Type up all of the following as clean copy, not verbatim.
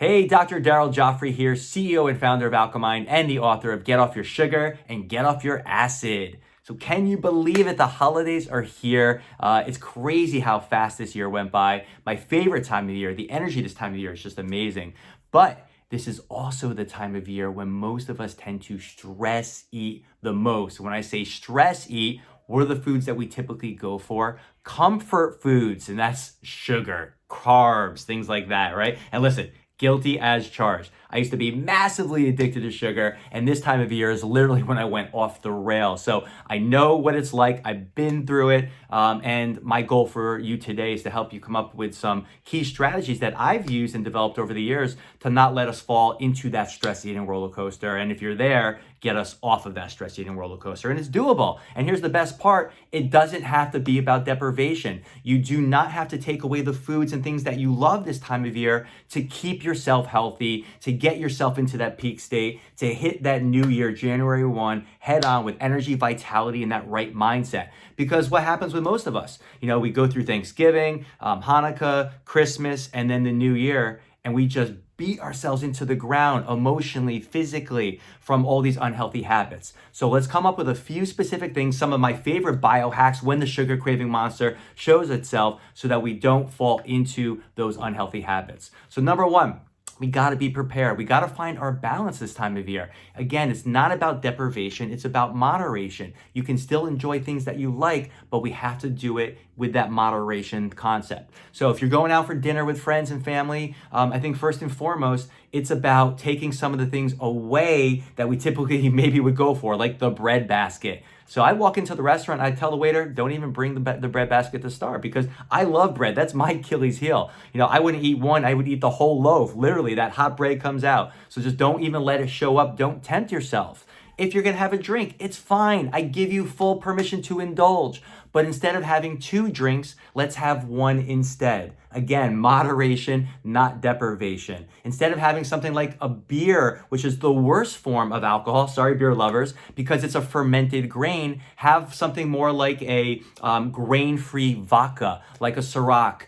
Hey, Dr. Daryl Gioffre here, CEO and founder of Alchemind and the author of Get Off Your Sugar and Get Off Your Acid. So can you believe it? The holidays are here. It's crazy how fast this year went by. My favorite time of the year, the energy this time of the year is just amazing. But this is also the time of year when most of us tend to stress eat the most. When I say stress eat, what are the foods that we typically go for? Comfort foods, and that's sugar, carbs, things like that, right? And listen, guilty as charged. I used to be massively addicted to sugar, and this time of year is literally when I went off the rails. So I know what it's like. I've been through it, and my goal for you today is to help you come up with some key strategies that I've used and developed over the years to not let us fall into that stress eating roller coaster. And if you're there, get us off of that stress eating roller coaster. And it's doable. And here's the best part. It doesn't have to be about deprivation. You do not have to take away the foods and things that you love this time of year to keep yourself healthy, to get yourself into that peak state, to hit that new year, January 1, head on with energy, vitality, and that right mindset. Because what happens with most of us, we go through Thanksgiving, Hanukkah, Christmas, and then the new year, and we just beat ourselves into the ground emotionally, physically, from all these unhealthy habits. So let's come up with a few specific things, some of my favorite biohacks when the sugar craving monster shows itself so that we don't fall into those unhealthy habits. So number one, we got to be prepared. We got to find our balance this time of year. Again, it's not about deprivation. It's about moderation. You can still enjoy things that you like, but we have to do it with that moderation concept. So if you're going out for dinner with friends and family, I think first and foremost, it's about taking some of the things away that we typically maybe would go for, like the bread basket. So I walk into the restaurant, I tell the waiter, don't even bring the bread basket to start because I love bread. That's my Achilles heel. I wouldn't eat one, I would eat the whole loaf. Literally, that hot bread comes out. So just don't even let it show up. Don't tempt yourself. If you're gonna have a drink, it's fine. I give you full permission to indulge. But instead of having 2 drinks, let's have 1 instead. Again, moderation, not deprivation. Instead of having something like a beer, which is the worst form of alcohol, sorry beer lovers, because it's a fermented grain, have something more like a grain-free vodka, like a Ciroc.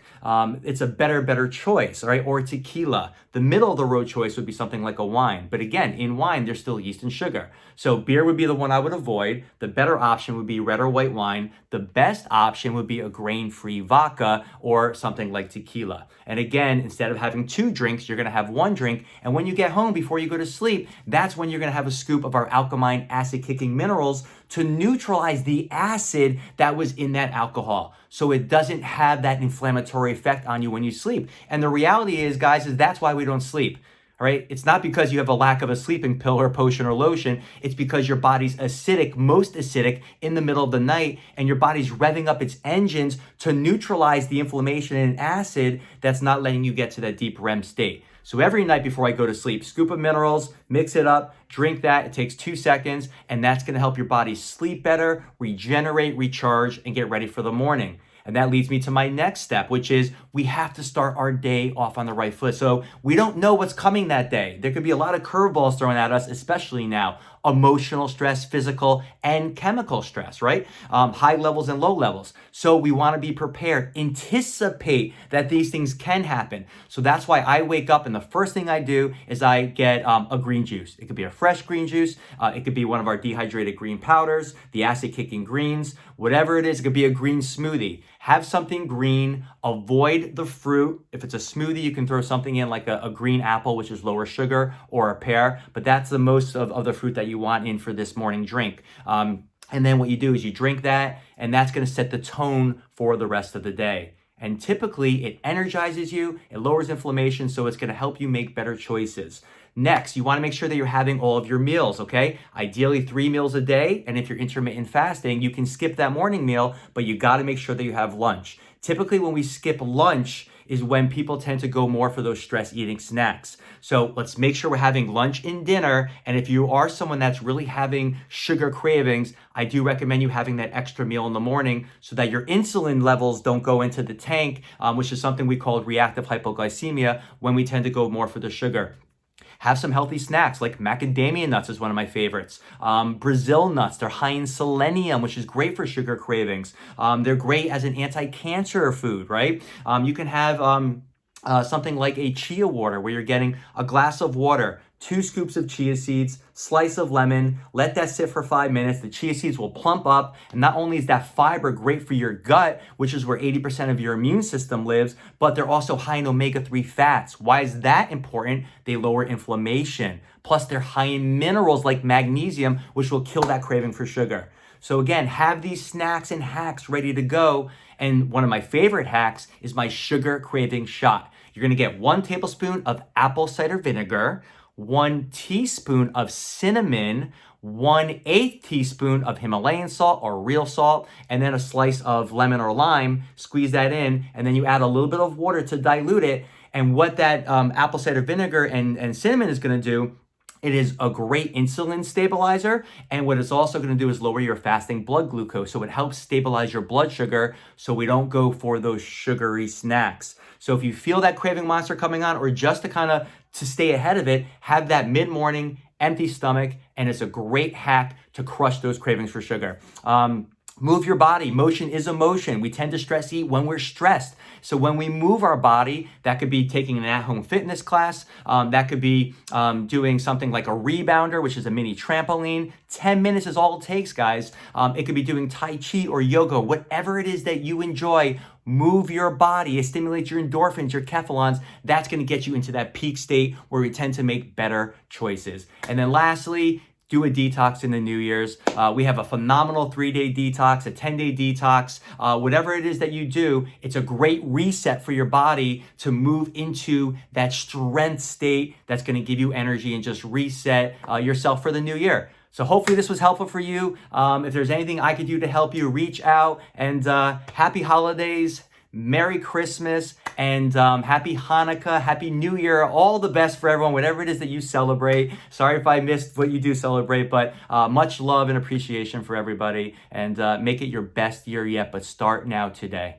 It's a better choice, right? Or tequila. The middle of the road choice would be something like a wine. But again, in wine, there's still yeast and sugar. So beer would be the one I would avoid. The better option would be red or white wine. The best option would be a grain-free vodka or something like tequila. And again, instead of having 2 drinks, you're going to have 1 drink. And when you get home before you go to sleep, that's when you're going to have a scoop of our Alchemind acid-kicking minerals to neutralize the acid that was in that alcohol. So it doesn't have that inflammatory effect on you when you sleep. And the reality is, guys, is that's why we don't sleep. All right. It's not because you have a lack of a sleeping pill or potion or lotion. It's because your body's acidic, most acidic in the middle of the night, and your body's revving up its engines to neutralize the inflammation and acid that's not letting you get to that deep REM state. So every night before I go to sleep, scoop of minerals, mix it up, drink that. It takes 2 seconds, and that's going to help your body sleep better, regenerate, recharge, and get ready for the morning. And that leads me to my next step, which is we have to start our day off on the right foot. So we don't know what's coming that day. There could be a lot of curveballs thrown at us, especially now. Emotional stress, physical, and chemical stress, right? High levels and low levels. So we want to be prepared, anticipate that these things can happen. So that's why I wake up and the first thing I do is I get a green juice. It could be a fresh green juice. It could be one of our dehydrated green powders, the acid-kicking greens, whatever it is. It could be a green smoothie. Have something green, avoid the fruit. If it's a smoothie, you can throw something in like a green apple, which is lower sugar, or a pear, but that's the most of the fruit that you want in for this morning drink. And then what you do is you drink that, and that's gonna set the tone for the rest of the day. And typically it energizes you, it lowers inflammation, so it's gonna help you make better choices. Next, you wanna make sure that you're having all of your meals, okay? Ideally 3 meals a day, and if you're intermittent fasting, you can skip that morning meal, but you gotta make sure that you have lunch. Typically when we skip lunch is when people tend to go more for those stress eating snacks. So let's make sure we're having lunch and dinner, and if you are someone that's really having sugar cravings, I do recommend you having that extra meal in the morning so that your insulin levels don't go into the tank, which is something we call reactive hypoglycemia when we tend to go more for the sugar. Have some healthy snacks like macadamia nuts is one of my favorites. Brazil nuts, they're high in selenium, which is great for sugar cravings. They're great as an anti-cancer food, right? You can have something like a chia water, where you're getting a glass of water, 2 scoops of chia seeds, slice of lemon, let that sit for 5 minutes. The chia seeds will plump up. And not only is that fiber great for your gut, which is where 80% of your immune system lives, but they're also high in omega-3 fats. Why is that important? They lower inflammation. Plus, they're high in minerals like magnesium, which will kill that craving for sugar. So again, have these snacks and hacks ready to go. And one of my favorite hacks is my sugar craving shot. You're gonna get 1 tablespoon of apple cider vinegar, 1 teaspoon of cinnamon, 1/8 teaspoon of Himalayan salt or real salt, and then a slice of lemon or lime. Squeeze that in, and then you add a little bit of water to dilute it. And what that apple cider vinegar and cinnamon is gonna do, it is a great insulin stabilizer, and what it's also going to do is lower your fasting blood glucose. So it helps stabilize your blood sugar so we don't go for those sugary snacks. So if you feel that craving monster coming on, or just to stay ahead of it, have that mid-morning empty stomach, and it's a great hack to crush those cravings for sugar. Move your body. Motion is emotion. We tend to stress eat when we're stressed. So when we move our body, that could be taking an at-home fitness class. That could be doing something like a rebounder, which is a mini trampoline. 10 minutes is all it takes, guys. It could be doing Tai Chi or yoga, whatever it is that you enjoy. Move your body. It stimulates your endorphins, your cephalons. That's going to get you into that peak state where we tend to make better choices. And then lastly, do a detox in the New Year's. We have a phenomenal 3-day detox, a 10-day detox. Whatever it is that you do, it's a great reset for your body to move into that strength state that's going to give you energy and just reset yourself for the new year. So hopefully this was helpful for you. If there's anything I could do to help you, reach out. And happy holidays, Merry Christmas, and happy Hanukkah, happy New Year. All the best for everyone, whatever it is that you celebrate. Sorry if I missed what you do celebrate, but much love and appreciation for everybody. And make it your best year yet, but start now today.